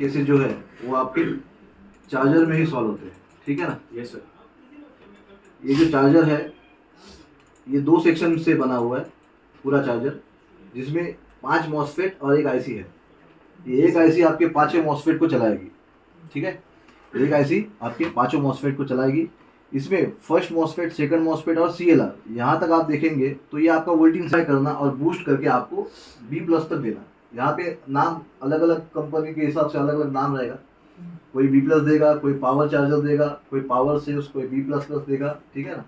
Cases जो है वो आपके चार्जर में ही सॉल्व होते हैं, ठीक है ना। Yes sir. ये जो चार्जर है ये 2 सेक्शन से बना हुआ है पूरा चार्जर, जिसमें 5 मॉसफेट और एक आईसी है। ये एक आईसी आपके 5 मॉसफेट को चलाएगी, ठीक है। एक आईसी आपके 5 मॉसफेट को चलाएगी। इसमें फर्स्ट मॉसफेट, सेकंड मॉसफेट और सीएलआर, यहाँ तक आप देखेंगे तो ये आपका वोल्टेज हाई करना और बूस्ट करके आपको बी प्लस तक देना। यहाँ पे नाम अलग अलग कंपनी के हिसाब से अलग अलग नाम रहेगा। कोई बी प्लस देगा, कोई पावर चार्जर देगा, कोई पावर सेव्स, कोई बी प्लस प्लस देगा, ठीक है ना।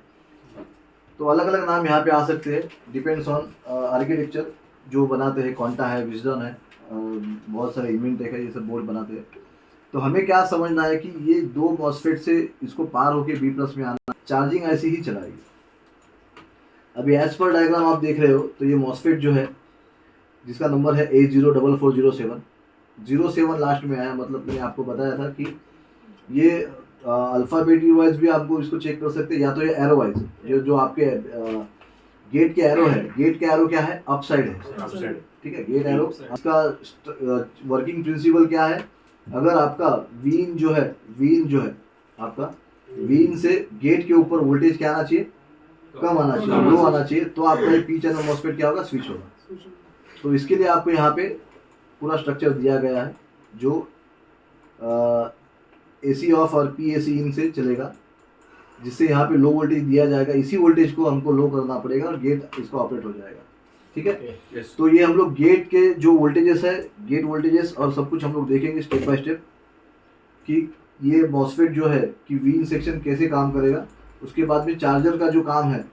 तो अलग अलग नाम यहाँ पे आ सकते हैं, डिपेंड्स ऑन आर्किटेक्चर जो बनाते हैं। क्वांटा है, विजडन है, बहुत सारे इन्विंटेक है, ये सब बोर्ड बनाते हैं। तो हमें क्या समझना है कि ये 2 मॉसफेट से इसको पार होके बी प्लस में आना, चार्जिंग ऐसी ही चलाएगी। अभी एज पर डायग्राम आप देख रहे हो तो ये मॉसफेट जो है जिसका नंबर है A04407, 07 लास्ट में आया, मतलब मैंने आपको बताया था कि ये अल्फ़ाबेट वाइज भी आपको इसको चेक कर सकते हैं, या तो ये एरो वाइज, जो आपके गेट के एरो है, गेट के एरो क्या है, अपसाइड है, ठीक है। गेट एरो इसका वर्किंग प्रिंसिपल क्या है, अगर आपका वीन जो है आपका वीन से गेट के ऊपर वोल्टेज क्या आना चाहिए, कम आना चाहिए, लो आना चाहिए, तो आपका पी चैनल मॉसफेट क्या होगा, स्विच होगा। तो इसके लिए आपको यहाँ पे पूरा स्ट्रक्चर दिया गया है जो AC ऑफ और PAC इन से चलेगा, जिससे यहाँ पे लो वोल्टेज दिया जाएगा। इसी वोल्टेज को हमको लो करना पड़ेगा और गेट इसका ऑपरेट हो जाएगा, ठीक है। yes. तो ये हम लोग गेट के जो वोल्टेजेस है, गेट वोल्टेजेस और सब कुछ हम लोग देखेंगे स्टेप बाय स्टेप कि ये मॉसफेट जो है कि वीन सेक्शन कैसे काम करेगा। उसके बाद में चार्जर का जो काम है,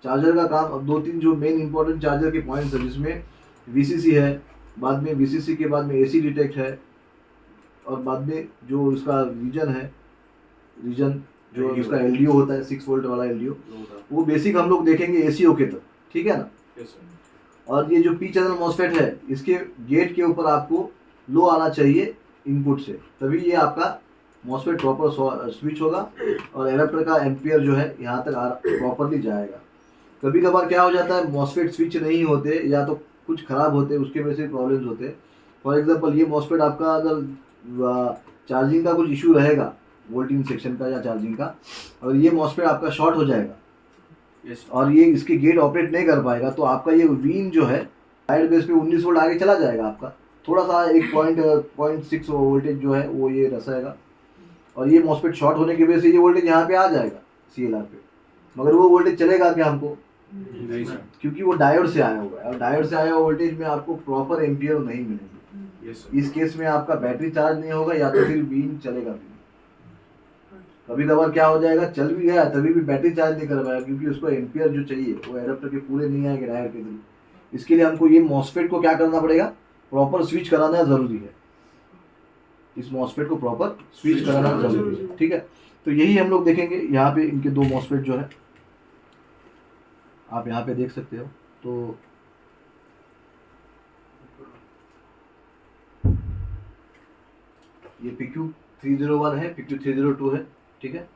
चार्जर का काम, अब 2-3 जो मेन इंपॉर्टेंट चार्जर के पॉइंट्स है, जिसमें VCC है, बाद में VCC के बाद में AC डिटेक्ट है, और बाद में जो इसका रीजन जो इसका LDO होता है, 6 वोल्ट वाला LDO, वो बेसिक हम लोग देखेंगे ACO के तक, ठीक है ना। yes, और ये जो पी चैनल मॉसफेट है, इसके गेट के ऊपर आपको लो आना चाहिए इनपुट से, तभी ये आपका मॉसफेट प्रॉपर स्विच होगा और एडाप्टर का एम्पियर जो है यहाँ तक प्रॉपरली जाएगा। कभी कभार क्या हो जाता है, मॉसफेट स्विच नहीं होते या तो कुछ ख़राब होते, उसके वजह से प्रॉब्लम्स होते हैं। फॉर एग्जांपल ये मॉसफेट आपका अगर चार्जिंग का कुछ इशू रहेगा, वोल्टेज सेक्शन का या चार्जिंग का, और ये मॉसफेट आपका शॉर्ट हो जाएगा yes. और ये इसके गेट ऑपरेट नहीं कर पाएगा, तो आपका ये वीन जो है साइड बेस पे 19 वोल्ट आगे चला जाएगा आपका, थोड़ा सा 1.6 वोल्टेज जो है वो ये रसाएगा, और ये मॉसफेट शॉर्ट होने की वजह से ये वोल्टेज यहाँ पे आ जाएगा CLR पे, मगर वो वोल्टेज चलेगा क्या हमको नहीं सर, क्योंकि वो डायोड से आया हुआ है, और डायोड से आया हुआ वोल्टेज में आपको प्रॉपर एम्पियर नहीं मिलेगी। yes, इस केस में आपका बैटरी चार्ज नहीं होगा या तो फिर वीन चलेगा भी। कभी कभार क्या हो जाएगा, चल भी गया तभी भी बैटरी चार्ज नहीं कर पाएगा, क्योंकि उसको एम्पियर जो चाहिए वो एडाप्टर के पूरे नहीं आएंगे डायोड के थ्रू। इसके लिए हमको ये मॉसफेट को क्या करना पड़ेगा, प्रॉपर स्विच कराना जरूरी है। इस मॉसफेट को प्रॉपर स्विच कराना जरूरी है, ठीक है। तो यही हम लोग देखेंगे। यहाँ पे इनके 2 मॉसफेट जो है आप यहाँ पे देख सकते हो। तो ये PQ301 है, PQ302 है, ठीक है।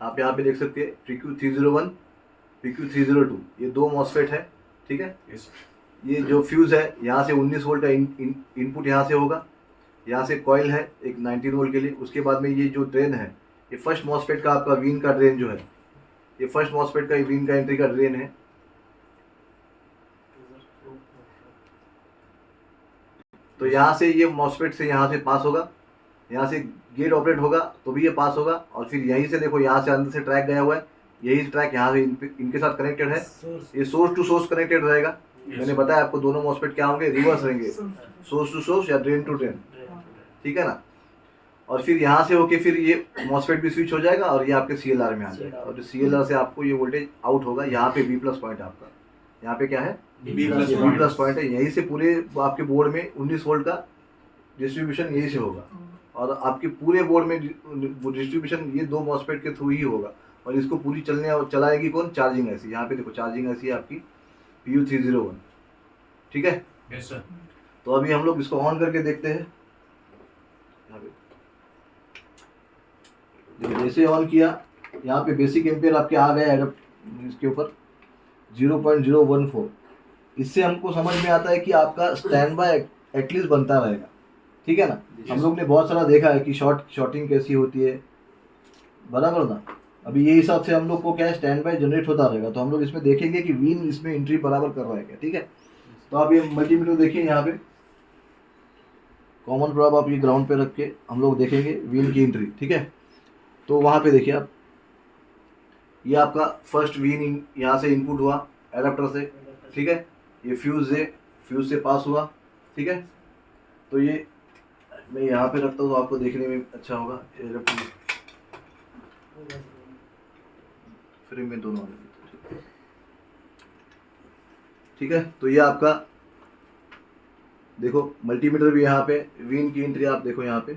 आप यहाँ पे देख सकते हैं PQ301, PQ302, ये 2 मॉसफेट है, ठीक है। yes. ये जो फ्यूज़ है यहाँ से 19 वोल्ट का इनपुट यहाँ से होगा, यहाँ से कॉइल है एक 19 वोल्ट के लिए। उसके बाद में ये जो ड्रेन है, ये फर्स्ट मॉसफेट का आपका वीन का ड्रेन जो है, ये फर्स्ट मॉसफेट का वीन का एंट्री का ड्रेन है। तो यहाँ से ये मॉसफेट से यहाँ से पास होगा, यहाँ से गेट ऑपरेट होगा तो भी ये पास होगा, और फिर यहीं से देखो यहाँ से अंदर से ट्रैक गया हुआ है, यही ट्रैक यहाँ से इनके साथ कनेक्टेड है। ये सोर्स टू सोर्स कनेक्टेड रहेगा। मैंने बताया आपको दोनों मॉसफेट क्या होंगे, रिवर्स रहेंगे, सोर्स टू सोर्स या ड्रेन टू ड्रेन, ठीक है ना। और फिर यहाँ से होके फिर ये मॉसफेट भी स्विच हो जाएगा और ये आपके CLR में आ जाएगा, और जो CLR से आपको ये वोल्टेज आउट होगा। यहाँ पे B+ पॉइंट आपका, यहाँ पे क्या है, B+ पॉइंट है। यहीं से पूरे आपके बोर्ड में 19 वोल्ट का डिस्ट्रीब्यूशन यहीं से होगा, और आपके पूरे बोर्ड में डिस्ट्रीब्यूशन ये 2 मॉसफेट के थ्रू ही होगा। और इसको पूरी चलाएगी कौन, चार्जिंग ऐसी। यहाँ पे देखो चार्जिंग ऐसी है आपकी PU301, ठीक है। yes, sir. तो अभी हम लोग इसको ऑन करके देखते हैं। जैसे ऑन किया, यहाँ पे बेसिक एम्पियर आपके आ गया इसके ऊपर, 0.014। इससे हमको समझ में आता है कि आपका स्टैंड बाय एटलीस्ट बनता रहेगा, ठीक है ना। हम लोग ने बहुत सारा देखा है कि शॉर्टिंग कैसी होती है, बराबर ना। अभी ये हिसाब से हम लोग को क्या है, स्टैंड बाय जनरेट होता रहेगा। तो हम लोग इसमें देखेंगे कि वीन इसमें एंट्री बराबर कर रहा है क्या, ठीक है। तो आप ये मल्टीमीटर देखिए, यहाँ पे कॉमन प्रॉब आप ये ग्राउंड पे रख के हम लोग देखेंगे वीन की एंट्री, ठीक है। तो वहाँ पे देखिए आप, ये आपका फर्स्ट वीन यहाँ से इनपुट हुआ एडाप्टर से, ठीक है। ये फ्यूज से पास हुआ, ठीक है। तो ये मैं यहाँ पे रखता हूँ तो आपको देखने में अच्छा होगा। फ्रेम में दोनों वाले, ठीक है। तो ये आपका देखो मल्टीमीटर भी यहाँ पे, वीन की एंट्री आप देखो यहाँ पे।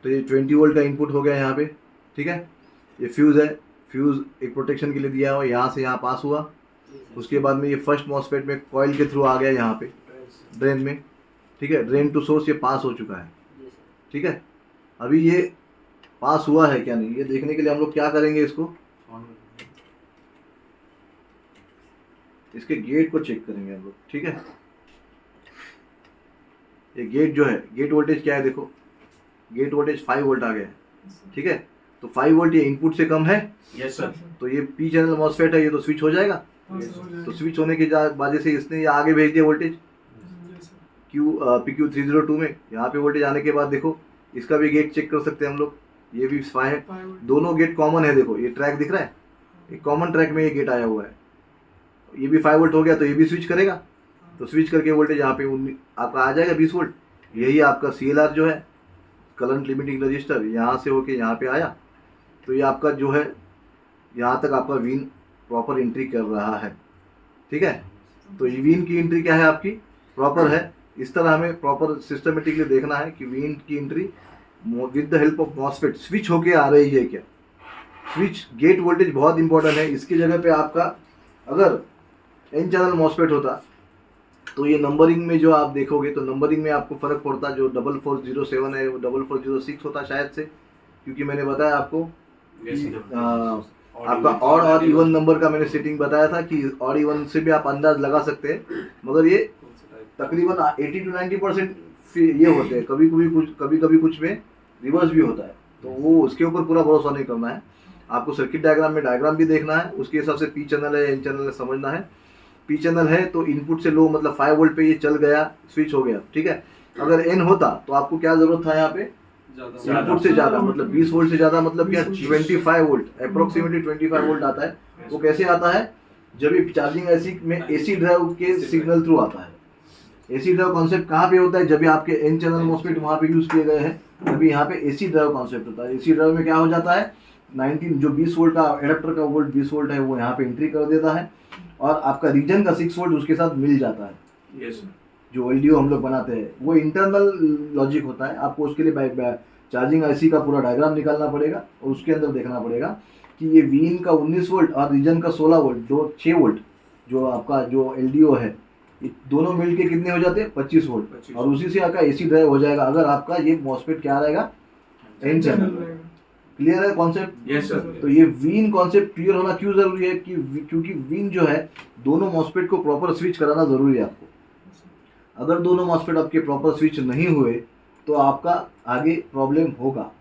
तो ये 20 वोल्ट का इनपुट हो गया यहाँ पे, ठीक है। ये फ्यूज़ है, फ्यूज़ एक प्रोटेक्शन के लिए दिया हुआ, यहाँ से यहाँ पास हुआ। उसके बाद में ये फर्स्ट मॉसफेट में कॉइल के थ्रू आ गया यहाँ पे ड्रेन में, ठीक है। ड्रेन टू सोर्स ये पास हो चुका है, ठीक है। अभी ये पास हुआ है क्या नहीं, ये देखने के लिए हम लोग क्या करेंगे, इसके गेट को चेक करेंगे हम लोग, ठीक है। ये गेट जो है, गेट वोल्टेज क्या है, देखो गेट वोल्टेज 5 वोल्ट आ गया है, ठीक है। तो 5 वोल्ट ये इनपुट से कम है, यस सर। तो ये पी चैनल मॉसफेट है, ये तो स्विच हो जाएगा। तो स्विच होने की वजह से इसने ये आगे भेज दिया वोल्टेज PQ302 में। यहाँ पे वोल्टेज आने के बाद देखो इसका भी गेट चेक कर सकते हैं हम लोग, ये भी 5 है, दोनों गेट कॉमन है। देखो ये ट्रैक दिख रहा है, एक कॉमन ट्रैक में ये गेट आया हुआ है। ये भी 5 वोल्ट हो गया, तो ये भी स्विच करेगा। तो स्विच करके वोल्टेज यहाँ पे आपका आ जाएगा 20 वोल्ट। यही आपका CLR जो है, करंट लिमिटिंग रजिस्टर, यहाँ से होके यहाँ पे आया। तो ये आपका जो है यहाँ तक आपका वीन प्रॉपर एंट्री कर रहा है, ठीक है। तो ये वीन की एंट्री क्या है आपकी, प्रॉपर है। इस तरह हमें प्रॉपर सिस्टमेटिकली देखना है कि वीन की entry with the help of MOSFET switch होके आ रही है क्या। स्विच गेट वोल्टेज बहुत इंपॉर्टेंट है। इसकी जगह पे आपका अगर एन चैनल मॉसफेट होता तो ये नंबरिंग में जो आप देखोगे तो नंबरिंग में आपको फ़र्क पड़ता, जो 4407 है वो 4406 होता शायद से, क्योंकि मैंने बताया आपको आपका ऑड और इवन नंबर का मैंने सेटिंग बताया था कि ऑड इवन से भी आप अंदाज लगा सकते हैं, मगर ये तकरीबन 80 to 90% ये होते हैं। कभी कभी कुछ में रिवर्स भी होता है, तो वो उसके ऊपर पूरा भरोसा नहीं करना है। आपको सर्किट डायग्राम में डायग्राम भी देखना है, उसके हिसाब से पी चैनल है एन चैनल है समझना है। पी चैनल है तो इनपुट से लो, मतलब 5 वोल्ट पे ये चल गया, स्विच हो गया, ठीक है। अगर एन होता तो आपको क्या जरूरत था, यहाँ पे इनपुट से ज़्यादा, मतलब 20 वोल्ट से ज़्यादा, मतलब क्या 25 वोल्ट, अप्रोक्सीमेटली 25 वोल्ट आता है। वो कैसे आता है, जब ये चार्जिंग ऐसी में AC ड्राइव के सिग्नल थ्रू आता है। AC ड्राइव कॉन्सेप्ट कहाँ पे होता है, जब आपके एन चैनल मॉसफेट वहाँ पे यूज़ किए गए हैं, तभी यहाँ पे AC ड्राइव कॉन्सेप्ट होता है। AC ड्राइव में क्या हो जाता है, 19 जो 20 वोल्ट का एडाप्टर का वोल्ट 20 वोल्ट है वो यहाँ पे एंट्री कर देता है, और आपका रीजन का 6 वोल्ट उसके साथ मिल जाता है। Yes sir. जो LDO हम लोग बनाते हैं वो इंटरनल लॉजिक होता है। आपको उसके लिए चार्जिंग IC का पूरा डायग्राम निकालना पड़ेगा, और उसके अंदर देखना पड़ेगा कि ये वीन का 19 वोल्ट और रीजन का 16 वोल्ट 6 वोल्ट जो आपका जो LDO है, ये दोनों मिलके कितने हो जाते हैं, 25 वोल्ट, और उसी से आपका AC ड्राइव हो जाएगा। अगर आपका ये मॉसफेट क्या रहेगा, एन चैनल। क्लियर है कॉन्सेप्ट? Yes sir. तो ये वीन कॉन्सेप्ट क्लियर होना क्यों जरूरी है, कि क्योंकि वीन जो है दोनों मॉसफेट को प्रॉपर स्विच कराना जरूरी है आपको। अगर दोनों मॉसफेट आपके प्रॉपर स्विच नहीं हुए तो आपका आगे प्रॉब्लम होगा,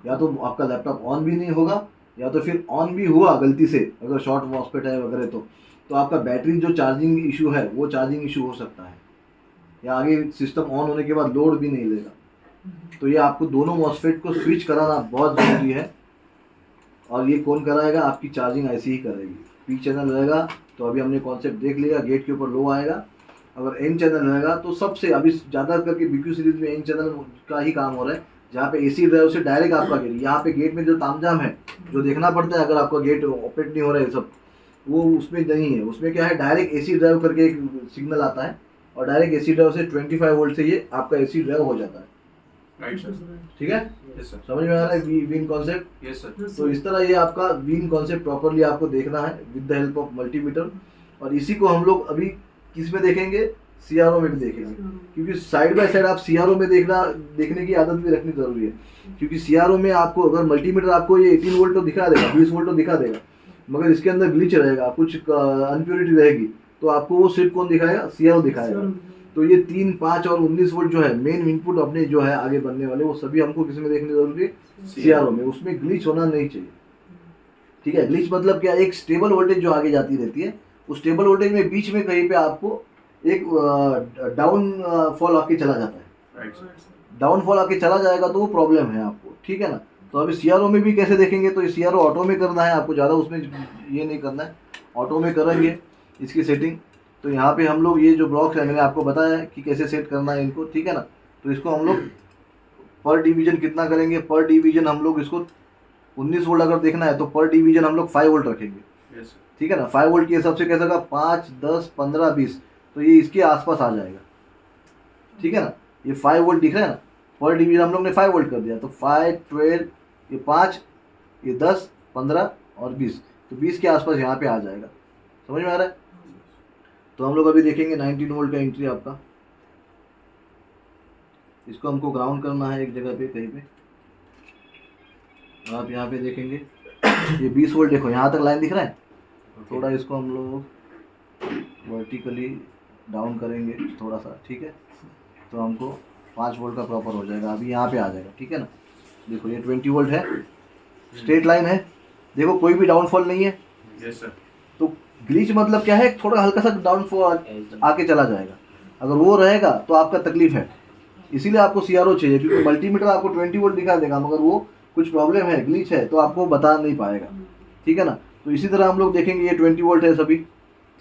या तो आपका लैपटॉप ऑन भी नहीं होगा, या तो फिर ऑन भी हुआ गलती से, अगर शॉर्ट मॉसफेट है वगैरह, तो आपका बैटरी जो चार्जिंग इशू है वो चार्जिंग इशू हो सकता है, या आगे सिस्टम ऑन होने के बाद लोड भी नहीं लेगा। तो ये आपको दोनों मॉसफेट को स्विच कराना बहुत ज़रूरी है, और ये कौन कराएगा, आपकी चार्जिंग IC ही करेगी। पी चैनल रहेगा तो अभी हमने कॉन्सेप्ट देख लिया, गेट के ऊपर लो आएगा। अगर एन चैनल रहेगा तो सबसे अभी ज़्यादा करके BQ सीरीज में एन चैनल का ही काम हो रहा है, जहाँ पे AC ड्राइव से डायरेक्ट आपका गेट, यहाँ पे गेट में जो तामझाम है जो देखना पड़ता है, अगर आपका गेट ऑपरेट नहीं हो रहा है सब, वो उसमें नहीं है। उसमें क्या है, डायरेक्ट AC ड्राइव करके एक सिग्नल आता है, और डायरेक्ट AC ड्राइव से 25 वोल्ट से ये आपका AC ड्राइव हो जाता है। Right sir. ठीक है, यस सर। समझ में आ रहा है वीन कॉन्सेप्ट? Yes sir. तो इस तरह ये आपका वीन कॉन्सेप्ट प्रॉपरली आपको देखना है with the help of multimeter, और इसी को हम लोग अभी किस में देखेंगे, CRO में भी देखेंगे, क्योंकि साइड बाय साइड आप CRO में देखने की आदत भी रखनी जरूरी है। क्योंकि CRO में आपको अगर मल्टीमीटर आपको ये 18 वोल्ट तो दिखा देगा, 20 वोल्ट तो दिखा देगा, मगर इसके अंदर ग्लिच रहेगा, कुछ अनप्योरिटी रहेगी, तो आपको वो सिर्फ कौन दिखाएगा, सीआरओ दिखाएगा। तो ये 3, 5 और 19 वोल्ट जो है मेन इनपुट अपने जो है आगे बनने वाले, वो सभी हमको किस में देखने जरूरी है, सीआरओ में। उसमें ग्लिच होना नहीं चाहिए, ठीक है। ग्लिच मतलब क्या, एक स्टेबल वोल्टेज जो आगे जाती रहती है, उस स्टेबल वोल्टेज में बीच में कहीं पे आपको एक डाउन फॉल आके चला जाता है, राइट सर। डाउनफॉल आके चला जाएगा तो वो प्रॉब्लम है आपको, ठीक है ना। तो अभी सीआरओ में भी कैसे देखेंगे, तो सीआरओ ऑटो में करना है आपको, ज़्यादा उसमें ये नहीं करना है, ऑटो में करेंगे इसकी सेटिंग। तो यहाँ पे हम लोग ये जो ब्लॉक्स है मैंने आपको बताया है कि कैसे सेट करना है इनको, ठीक है ना। तो इसको हम लोग पर डिवीजन कितना करेंगे, पर डिवीजन हम लोग इसको 19 वोल्ट अगर देखना है तो पर डिवीजन हम लोग 5 वोल्ट रखेंगे, यस सर। ठीक है ना। 5 वोल्ट के हिसाब से कैसा होगा, 5, 10, 15, 20, तो ये इसके आसपास आ जाएगा, ठीक है ना। ये 5 वोल्ट दिख रहा है ना, पर डिवीजन हम लोग ने 5 वोल्ट कर दिया, तो 5, 12, ये 5, ये 10, 15 और 20, तो 20 के आसपास यहाँ पे आ जाएगा, समझ में आ रहा है। तो हम लोग अभी देखेंगे 19 वोल्ट का एंट्री आपका, इसको हमको ग्राउंड करना है एक जगह पे कहीं पे। आप यहाँ पे देखेंगे ये 20 वोल्ट, देखो यहाँ तक लाइन दिख रहा है। थोड़ा इसको हम लोग वर्टिकली डाउन करेंगे थोड़ा सा, ठीक है, तो हमको 5 वोल्ट का प्रॉपर हो जाएगा। अभी यहाँ पे आ जाएगा, ठीक है ना। देखो ये 20 वोल्ट है, स्ट्रेट लाइन है, देखो कोई भी डाउनफॉल नहीं है। Yes sir. तो ग्लिच मतलब क्या है, थोड़ा हल्का सा डाउनफॉल आके चला जाएगा, अगर वो रहेगा तो आपका तकलीफ है। इसीलिए आपको सीआरओ चाहिए, क्योंकि मल्टीमीटर आपको 20 वोल्ट दिखा देगा, मगर वो कुछ प्रॉब्लम है, ग्लिच है, तो आपको बता नहीं पाएगा, ठीक है ना। तो इसी तरह हम लोग देखेंगे, ये 20 वोल्ट है सभी,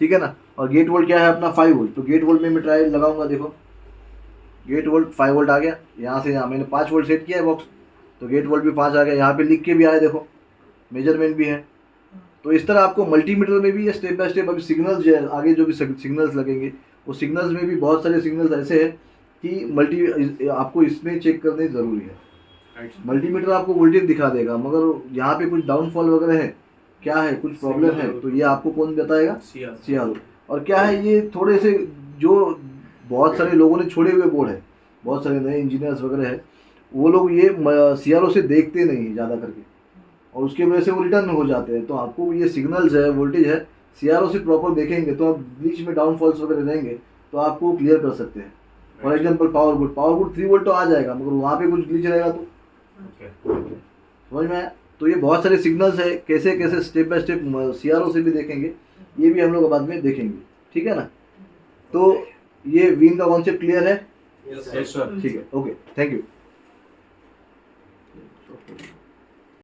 ठीक है ना। और गेट वोल्ट क्या है अपना 5 वोल्ट, तो गेट वोल्ट में मैं ट्रायल लगाऊंगा, देखो गेट वोल्ट 5 वोल्ट आ गया, यहाँ से यहाँ मैंने 5 वोल्ट सेट किया है बॉक्स, तो गेट वोल्ट भी 5 आ गया, यहाँ पे लिख के भी आया, देखो मेजरमेंट भी है। तो इस तरह आपको मल्टीमीटर में भी ये स्टेप बाय स्टेप, अभी सिग्नल्स जो है आगे जो भी सिग्नल्स लगेंगे, वो सिग्नल्स में भी बहुत सारे सिग्नल्स ऐसे हैं कि आपको इसमें चेक करने ज़रूरी है। Right sir. मल्टीमीटर आपको वोल्टेज दिखा देगा, मगर यहाँ पे कुछ डाउनफॉल वगैरह है, क्या है, कुछ प्रॉब्लम है, तो ये आपको कौन बताएगा, सीआरओ। और क्या है, ये थोड़े से जो बहुत सारे लोगों ने छोड़े हुए बोर्ड है, बहुत सारे नए इंजीनियर्स वगैरह है, वो लोग ये सीआरओ से देखते नहीं हैं ज़्यादा करके, और उसकी वजह से वो रिटर्न हो जाते हैं। तो आपको ये सिग्नल्स है, वोल्टेज है, सीआरओ से प्रॉपर देखेंगे तो आप बीच में डाउनफॉल्स वगैरह रहेंगे तो आपको क्लियर कर सकते हैं। For example power good 3 volt तो आ जाएगा, मगर वहाँ पे कुछ ग्लिच रहेगा तो समझ में आया। तो ये बहुत सारे सिग्नल्स है, कैसे कैसे स्टेप बाय स्टेप सीआरओ से भी देखेंगे, ये भी हम लोग बाद में देखेंगे, ठीक है ना। तो ये वीन का कॉन्सेप्ट क्लियर है, यस सर। ठीक है, ओके, थैंक यू।